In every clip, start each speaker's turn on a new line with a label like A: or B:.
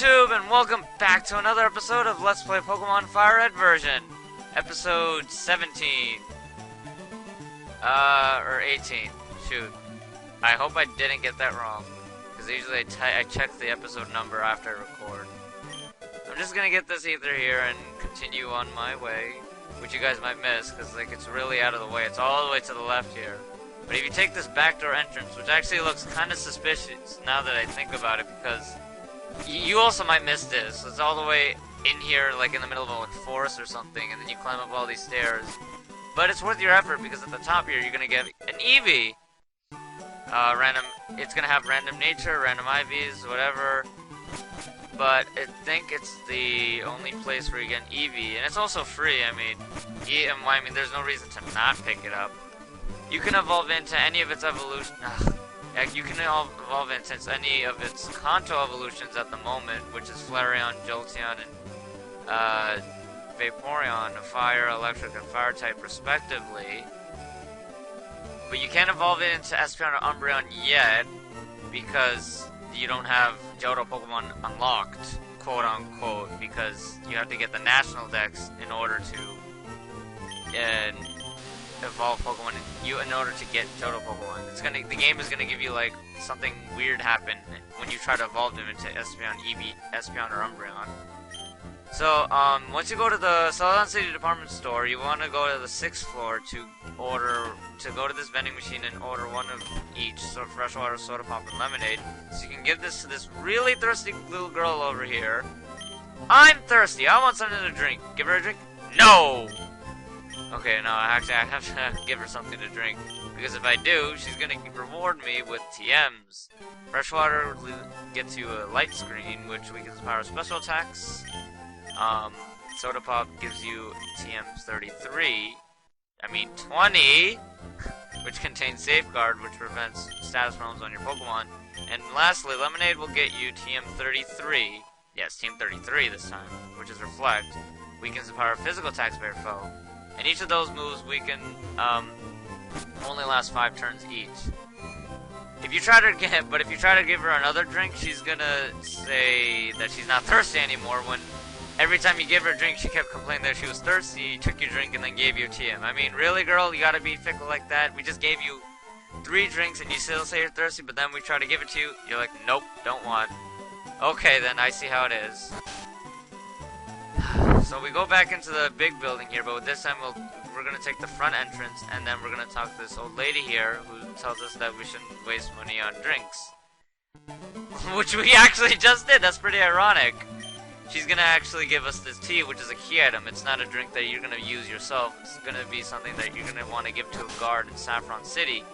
A: YouTube, and welcome back to another episode of Let's Play Pokemon FireRed version. Episode 17. Or 18. Shoot. I hope I didn't get that wrong. Because usually I check the episode number after I record. I'm just gonna get this ether here and continue on my way. Which you guys might miss, because like it's really out of the way. It's all the way to the left here. But if you take this backdoor entrance, which actually looks kind of suspicious now that I think about it, because you also might miss this. It's all the way in here, like in the middle of a forest or something, and then you climb up all these stairs. But it's worth your effort, because at the top here, you're gonna get an Eevee. It's gonna have random nature, random IVs, whatever. But I think it's the only place where you get an Eevee, and it's also free. I mean, there's no reason to not pick it up. You can evolve into any of its evolution. You can evolve into any of its Kanto evolutions at the moment, which is Flareon, Jolteon, and Vaporeon, a fire, electric, and fire type respectively. But you can't evolve it into Espeon or Umbreon yet, because you don't have Johto Pokemon unlocked, quote unquote, because you have to get the National Dex in order to evolve Pokemon in order to get Johto Pokemon. The game is gonna give you like something weird happen when you try to evolve them into Espeon, Eevee, Espeon, or Umbreon. So once you go to the Celadon City department store, you want to go to the 6th floor to go to this vending machine and order one of each, so freshwater, soda pop, and lemonade. So you can give this to this really thirsty little girl over here. I'm thirsty. I want something to drink. Give her a drink? No. Okay, no, actually I have to give her something to drink, because if I do, she's gonna reward me with TMs. Freshwater gets you a light screen, which weakens power special attacks. Soda Pop gives you TMs 33, I mean 20, which contains Safeguard, which prevents status problems on your Pokemon. And lastly, Lemonade will get you TM 33, yes, TM 33 this time, which is Reflect, weakens the power of physical attacks by your foe. And each of those moves weaken, only last 5 turns each. If you try to give her another drink, she's gonna say that she's not thirsty anymore, when every time you give her a drink, she kept complaining that she was thirsty, took your drink, and then gave you a TM. I mean, really, girl? You gotta be fickle like that? We just gave you 3 drinks, and you still say you're thirsty, but then we try to give it to you, you're like, nope, don't want. Okay, then, I see how it is. So we go back into the big building here, but this time we're gonna take the front entrance, and then we're gonna talk to this old lady here who tells us that we shouldn't waste money on drinks. Which we actually just did, that's pretty ironic. She's gonna actually give us this tea, which is a key item. It's not a drink that you're gonna use yourself. It's gonna be something that you're gonna want to give to a guard in Saffron City,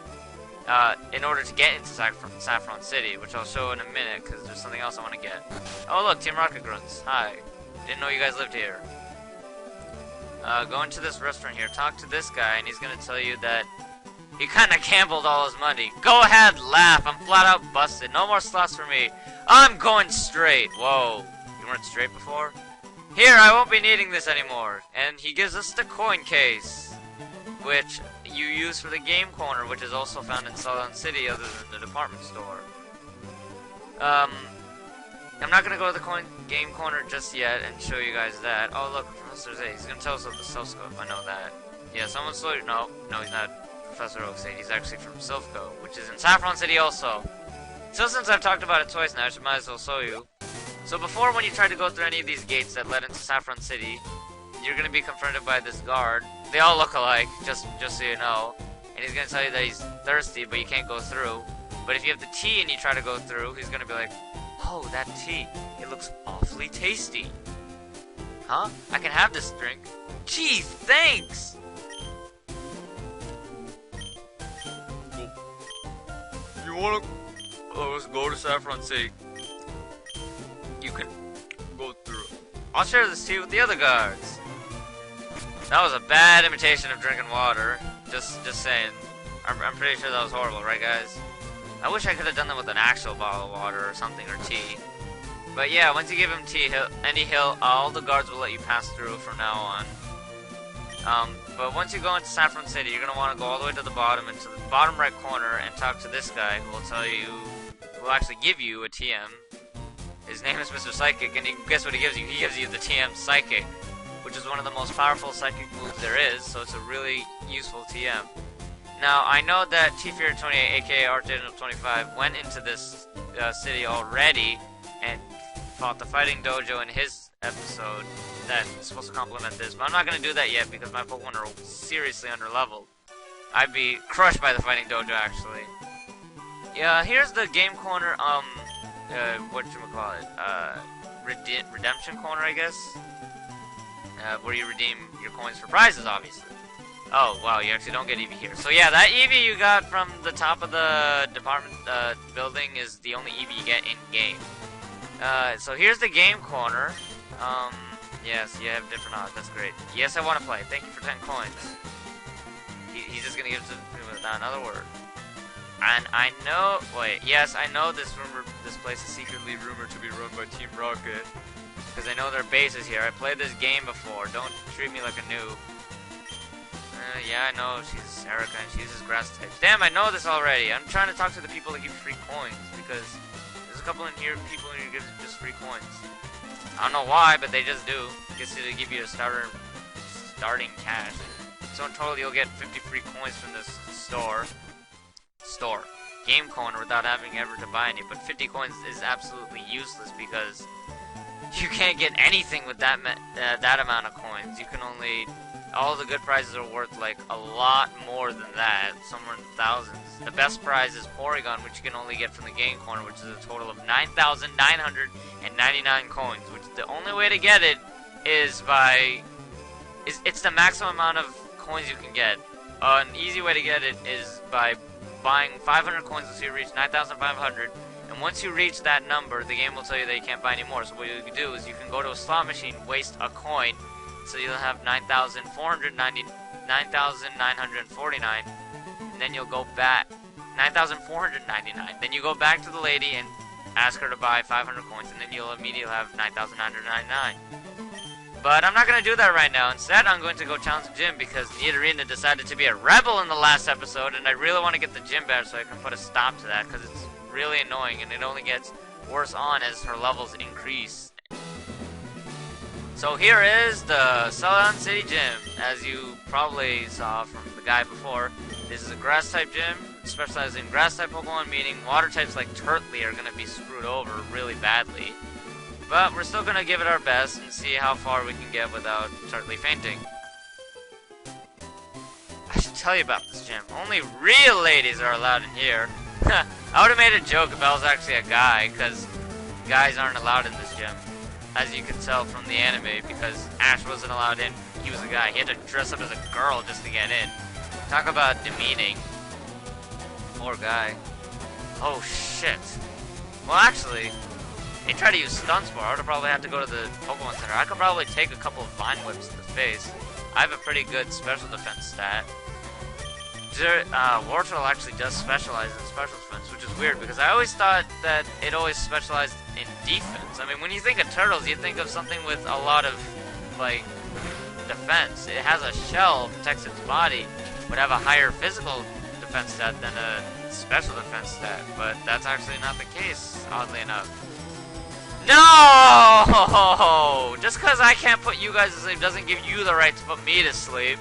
A: in order to get into Saffron City, which I'll show in a minute, because there's something else I want to get. Oh look, Team Rocket Grunts. Hi. Didn't know you guys lived here. Go into this restaurant here, talk to this guy, and he's gonna tell you that he kinda gambled all his money. Go ahead, laugh, I'm flat out busted. No more slots for me. I'm going straight. Whoa, you weren't straight before? Here, I won't be needing this anymore. And he gives us the coin case, which you use for the game corner, which is also found in Celadon City other than the department store. I'm not gonna go to the game corner just yet and show you guys that. Oh look, Professor Z. He's gonna tell us about the Silphscope. I know that. Yeah, someone slow you. No, he's not Professor Oaksade. He's actually from Silphco, which is in Saffron City also. So since I've talked about it twice now, I might as well show you. So before, when you tried to go through any of these gates that led into Saffron City, you're gonna be confronted by this guard. They all look alike, just so you know. And he's gonna tell you that he's thirsty, but you can't go through. But if you have the tea and you try to go through, he's gonna be like, oh, that tea. It looks awfully tasty. Huh? I can have this drink. Gee, thanks! You wanna go to Saffron City? You can go through. I'll share this tea with the other guards. That was a bad imitation of drinking water. Just saying. I'm pretty sure that was horrible, right guys? I wish I could have done that with an actual bottle of water or something, or tea. But yeah, once you give him tea, all the guards will let you pass through from now on. But once you go into Saffron City, you're going to want to go all the way to the bottom, into the bottom right corner, and talk to this guy who will actually give you a TM. His name is Mr. Psychic, and guess what he gives you? He gives you the TM Psychic, which is one of the most powerful psychic moves there is, so it's a really useful TM. Now, I know that T-Fear28, aka Archangel25, went into this city already and fought the Fighting Dojo in his episode that's supposed to complement this, but I'm not going to do that yet because my Pokemon are seriously underleveled. I'd be crushed by the Fighting Dojo, actually. Yeah, here's the game corner, whatchamacallit, redemption corner, I guess? Where you redeem your coins for prizes, obviously. Oh, wow, you actually don't get Eevee here. So yeah, that Eevee you got from the top of the department building is the only Eevee you get in-game. So here's the game corner. Yes, you have different odds, that's great. Yes, I want to play. Thank you for 10 coins. He's just gonna give it to me without another word. And I know, wait, yes, I know this place is secretly rumored to be run by Team Rocket. Because I know their base is here. I played this game before. Don't treat me like a noob. Yeah, I know, she's Erica and she uses grass types. Damn, I know this already. I'm trying to talk to the people that give free coins, because there's a couple in here, people in here give just free coins. I don't know why, but they just do. Gets to give you a starting cash. So in total, you'll get 50 free coins from this store. Game corner without having ever to buy any, but 50 coins is absolutely useless because you can't get anything with that amount of coins. You can only... All the good prizes are worth, like, a lot more than that, somewhere in the thousands. The best prize is Porygon, which you can only get from the game corner, which is a total of 9,999 coins, which the only way to get it is by... It's the maximum amount of coins you can get. An easy way to get it is by buying 500 coins until you reach 9,500, and once you reach that number, the game will tell you that you can't buy any more. So what you can do is you can go to a slot machine, waste a coin, so you'll have 9,949, and then you'll go back, 9,499. Then you go back to the lady and ask her to buy 500 coins, and then you'll immediately have 9,999. But I'm not going to do that right now. Instead, I'm going to go challenge the gym because Nidorina decided to be a rebel in the last episode, and I really want to get the gym badge so I can put a stop to that because it's really annoying, and it only gets worse on as her levels increase. So here is the Celadon City Gym. As you probably saw from the guy before, this is a grass-type gym, specialized in grass-type Pokemon, meaning water types like Turtley are going to be screwed over really badly. But we're still going to give it our best and see how far we can get without Turtley fainting. I should tell you about this gym. Only real ladies are allowed in here. I would have made a joke if I was actually a guy, because guys aren't allowed in this gym. As you can tell from the anime, because Ash wasn't allowed in, he was a guy. He had to dress up as a girl just to get in. Talk about demeaning. Poor guy. Oh shit. Well actually, they try to use stun spore. I would have probably had to go to the Pokemon Center. I could probably take a couple of Vine Whips to the face. I have a pretty good special defense stat. Wartortle actually does specialize in special defense, which is weird because I always thought that it always specialized in defense. I mean, when you think of turtles, you think of something with a lot of, like, defense. It has a shell, protects its body, would have a higher physical defense stat than a special defense stat, but that's actually not the case, oddly enough. No! Just because I can't put you guys to sleep doesn't give you the right to put me to sleep.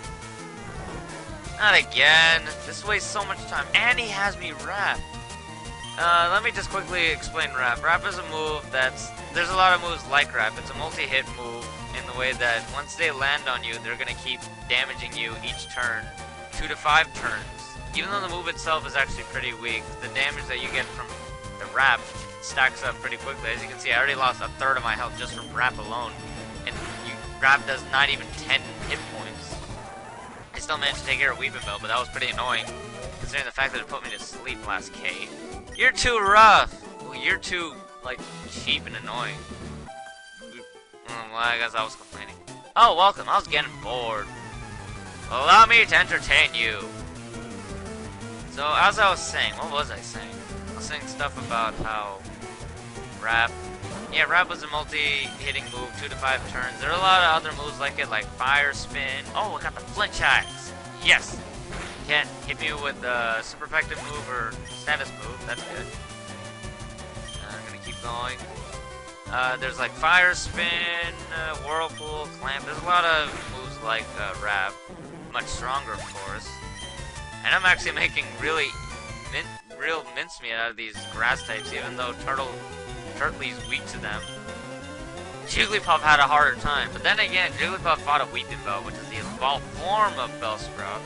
A: Not again. This wastes so much time. And he has me wrapped. Let me just quickly explain Wrap. Wrap is a move that's... There's a lot of moves like Wrap. It's a multi-hit move in the way that once they land on you, they're going to keep damaging you each turn. 2 to 5 turns. Even though the move itself is actually pretty weak, the damage that you get from the Wrap stacks up pretty quickly. As you can see, I already lost a third of my health just from Wrap alone. And Wrap does not even 10 hit points. I still managed to take care of Weepinbell, but that was pretty annoying, considering the fact that it put me to sleep last K. You're too rough! Well, you're too, like, cheap and annoying. Well, I guess I was complaining. Oh, welcome. I was getting bored. Allow me to entertain you. So, as I was saying, what was I saying? I was saying stuff about how Wrap... Yeah, Wrap was a multi-hitting move, 2 to 5 turns. There are a lot of other moves like it, like Fire Spin. Oh, I got the Flinch Axe! Yes! Can't hit me with a super effective move or status move. That's good. I'm gonna keep going. There's like Fire Spin, Whirlpool, Clamp. There's a lot of moves like Wrap. Much stronger, of course. And I'm actually making real mincemeat out of these grass types, even though Turtley's weak to them. Jigglypuff had a harder time, but then again, Jigglypuff fought a Weeping Bell, which is the evolved form of Bellsprout.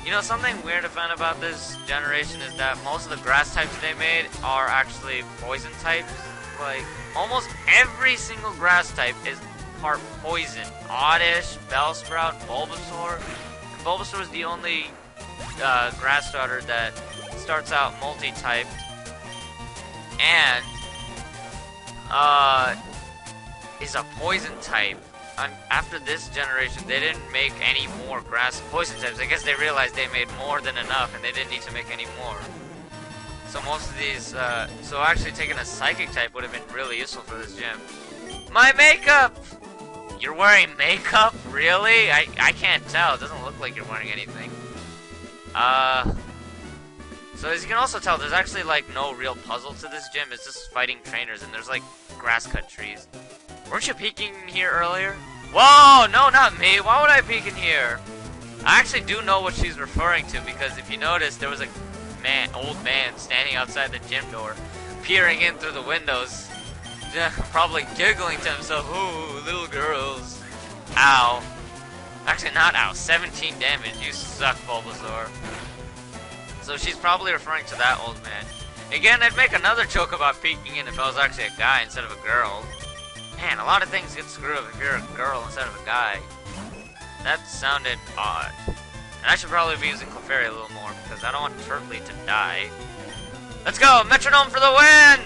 A: You know, something weird I found about this generation is that most of the grass types they made are actually poison types. Like, almost every single grass type is part poison. Oddish, Bellsprout, Bulbasaur. And Bulbasaur is the only grass starter that starts out multi-typed. And, is a poison type. After this generation, they didn't make any more grass poison types. I guess they realized they made more than enough and they didn't need to make any more. So most of these, so actually taking a psychic type would have been really useful for this gym. My makeup! You're wearing makeup? Really? I can't tell. It doesn't look like you're wearing anything. So as you can also tell, there's actually like no real puzzle to this gym. It's just fighting trainers and there's like grass cut trees. Weren't you peeking here earlier? Whoa, no, not me. Why would I peek in here? I actually do know what she's referring to because if you notice, there was a old man standing outside the gym door, peering in through the windows, probably giggling to himself, "Ooh, little girls." Ow. Actually, not ow. 17 damage. You suck, Bulbasaur. So she's probably referring to that old man. Again, I'd make another joke about peeking in if I was actually a guy instead of a girl. Man, a lot of things get screwed up if you're a girl instead of a guy. That sounded odd. And I should probably be using Clefairy a little more because I don't want Turtley to die. Let's go! Metronome for the win!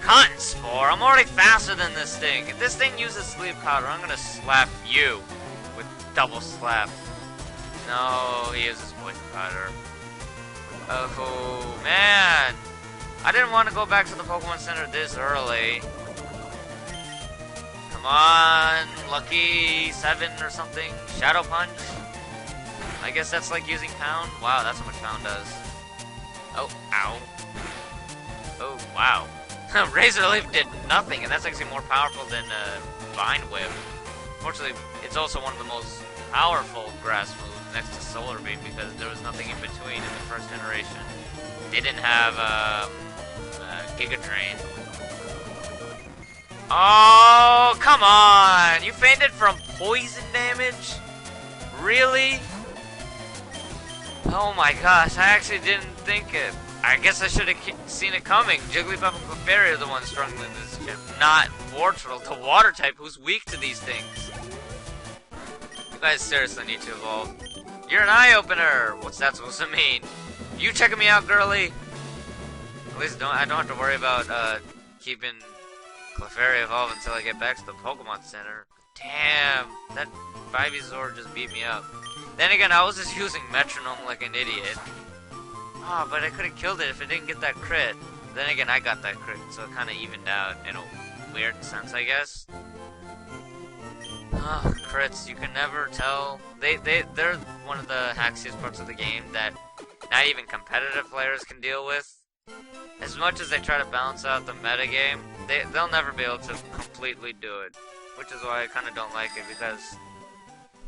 A: Cotton Spore! I'm already faster than this thing. If this thing uses Sleep Powder, I'm gonna slap you with double slap. No, he uses Poison Powder. Oh, man! I didn't want to go back to the Pokemon Center this early. Come on, Lucky 7 or something. Shadow Punch. I guess that's like using Pound. Wow, that's what Pound does. Oh, ow. Oh, wow. Razor Leaf did nothing, and that's actually more powerful than Vine Whip. Fortunately, it's also one of the most powerful grass moves next to Solar Beam because there was nothing in between in the first generation. They didn't have Giga Drain. Oh, come on! You fainted from poison damage? Really? Oh my gosh, I actually didn't think it. I guess I should have seen it coming. Jigglypuff and Clefairy are the ones struggling in this gym, not Wartortle, the water type who's weak to these things. You guys seriously need to evolve. You're an eye-opener! What's that supposed to mean? You checking me out, girly? At least I don't have to worry about keeping Clefairy evolve until I get back to the Pokemon Center. Damn, that Ivysaur just beat me up. Then again, I was just using Metronome like an idiot. Oh, but I could have killed it if it didn't get that crit. Then again, I got that crit, so it kind of evened out in a weird sense, I guess. Oh, crits, you can never tell. They're one of the hackiest parts of the game that not even competitive players can deal with. As much as they try to balance out the metagame, they'll never be able to completely do it. Which is why I kind of don't like it, because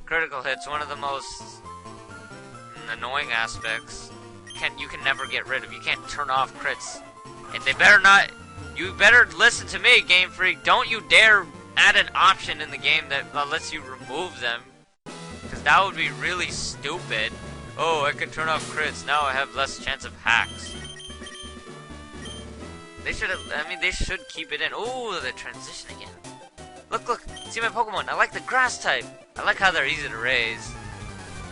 A: critical hits, one of the most annoying aspects, you can never get rid of. You can't turn off crits. And they better not, you better listen to me, Game Freak. Don't you dare add an option in the game that lets you remove them. Because that would be really stupid. Oh, I can turn off crits, now I have less chance of hacks. They should have, I mean, they should keep it in. Ooh, the transition again. Look, see my Pokemon, I like the grass type. I like how they're easy to raise.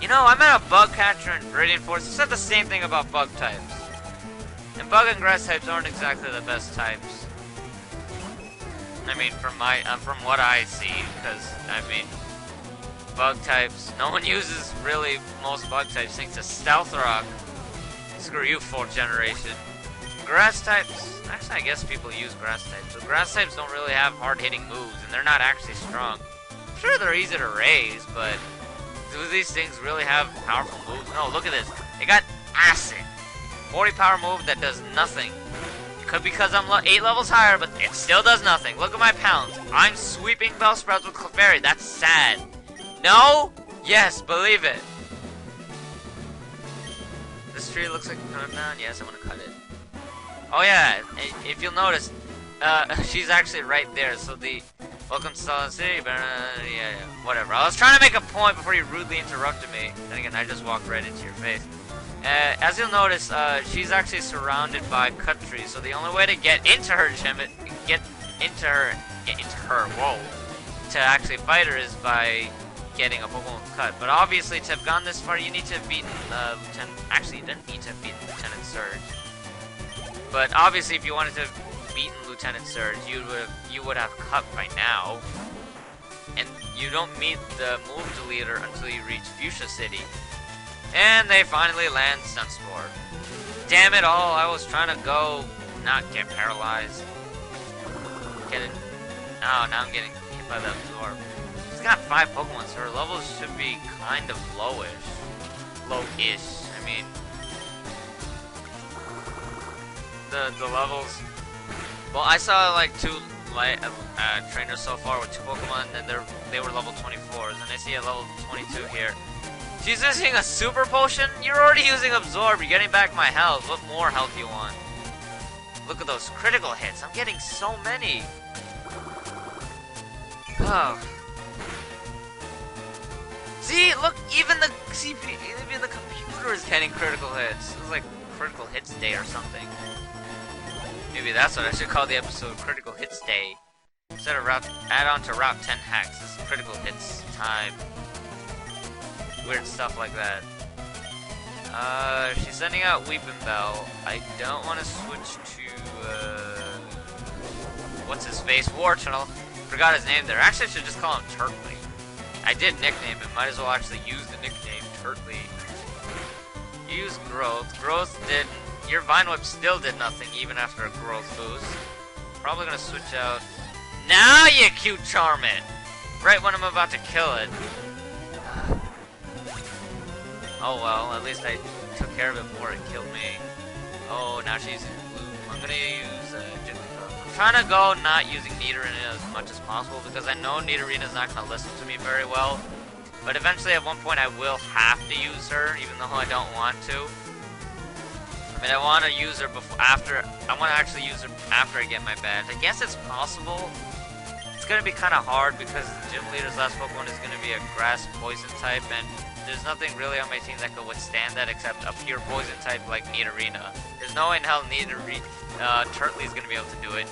A: You know, I met a Bug Catcher in Viridian Forest. It said the same thing about bug types. And bug and grass types aren't exactly the best types. I mean, from what I see, because, I mean, bug types, no one uses really most bug types thanks to Stealth Rock. Screw you, 4th generation. Grass types, actually I guess people use grass types, but grass types don't really have hard-hitting moves, and they're not actually strong. I'm sure they're easy to raise, but do these things really have powerful moves? No, look at this. They got Acid. 40 power move that does nothing. could be because I'm 8 levels higher, but it still does nothing. Look at my pounds. I'm sweeping Bellsprouts with Clefairy. That's sad. No? Yes, believe it. This tree looks like cut down. Yes, I'm gonna cut it. Oh yeah, if you'll notice, she's actually right there. So the welcome to Celadon City. Yeah, whatever. I was trying to make a point before you rudely interrupted me. Then again, I just walked right into your face. As you'll notice, she's actually surrounded by cut trees. So the only way to get into her gym, whoa, to actually fight her is by getting a Pokemon cut. But obviously, to have gone this far, you need to have beaten Lieutenant. Actually, you didn't need to have beaten Lieutenant Surge. But obviously, if you wanted to have beaten Lieutenant Surge, you would have cut by now. And you don't meet the move deleter until you reach Fuchsia City. And they finally land Sunspore. Damn it all! I was trying to go, not get paralyzed. Get it? Oh, now I'm getting hit by the absorb. She's got 5 Pokemon, so her levels should be kind of lowish. Low-ish. I mean, the levels. Well, I saw like 2 trainers so far with 2 Pokemon, and they were level 24s, and I see a level 22 here. She's using a super potion? You're already using absorb. You're getting back my health. What more health do you want? Look at those critical hits. I'm getting so many. Oh. See, look, even the computer is getting critical hits. It's like critical hits day or something. Maybe that's what I should call the episode, Critical Hits Day. Instead of add on to Route 10 hacks, this is critical hits time. Weird stuff like that. She's sending out Weepinbell. I don't want to switch to, what's his face? Warchannel. Forgot his name there. Actually, I should just call him Turtley. I did nickname him. Might as well actually use the nickname Turtley. Use Growth. Growth did... Your Vine Whip still did nothing, even after a Growth boost. Probably gonna switch out... Now you cute charm it! Right when I'm about to kill it. Oh well, at least I took care of it before it killed me. Oh, now she's using blue. I'm gonna use Jigglypuff. I'm trying to go not using Nidorina as much as possible because I know Nidorina's not gonna listen to me very well. But eventually at one point I will have to use her, even though I don't want to. I mean, I want to use her I want to actually use her after I get my badge. I guess it's possible. It's gonna be kind of hard because the gym leader's last Pokemon is gonna be a grass poison type, and there's nothing really on my team that could withstand that except a pure poison type like Nidorina. There's no way in hell Turtley is gonna be able to do it.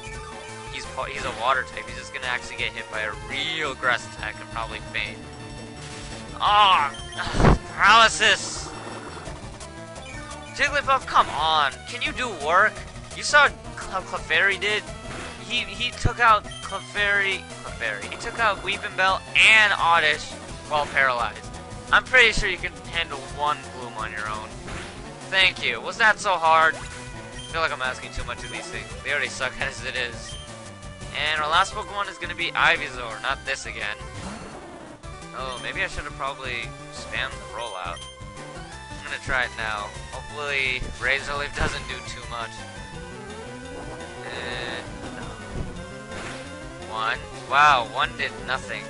A: He's a water type. He's just gonna actually get hit by a real grass attack and probably faint. Oh, paralysis! Jigglypuff, come on! Can you do work? You saw how Clefairy did. He took out Clefairy. He took out Weepinbell and Oddish while paralyzed. I'm pretty sure you can handle 1 Bloom on your own. Thank you. Was that so hard? I feel like I'm asking too much of these things. They already suck as it is. And our last Pokemon is going to be Ivysaur, not this again. Oh, maybe I should have probably spammed the rollout. I'm going to try it now. Hopefully Razor Leaf doesn't do too much. And... 1. Wow, 1 did nothing.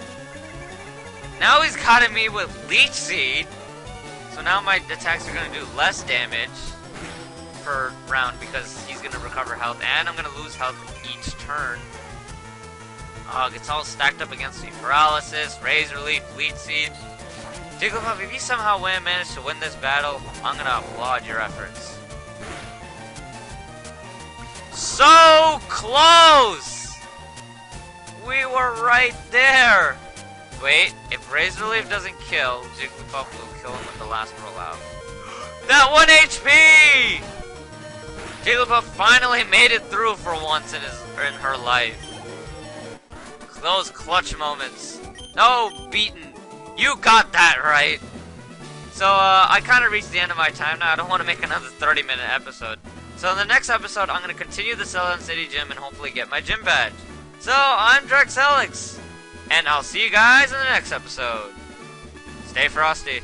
A: Now he's got me with Leech Seed. So now my attacks are going to do less damage per round because he's going to recover health. And I'm going to lose health each turn. It's all stacked up against me. Paralysis, Razor Leaf, Leech Seed. Jigglypuff, if you somehow manage to win this battle, I'm going to applaud your efforts. So close! We were right there! Wait, if Razor Leaf doesn't kill, Jigglypuff will kill him with the last rollout. That 1 HP! Jigglypuff finally made it through for once in her life. Those clutch moments. No, beaten. You got that right. So, I kind of reached the end of my time now. I don't want to make another 30-minute episode. So, in the next episode, I'm going to continue the Celadon City Gym and hopefully get my gym badge. So, I'm Drexelix. And I'll see you guys in the next episode. Stay frosty.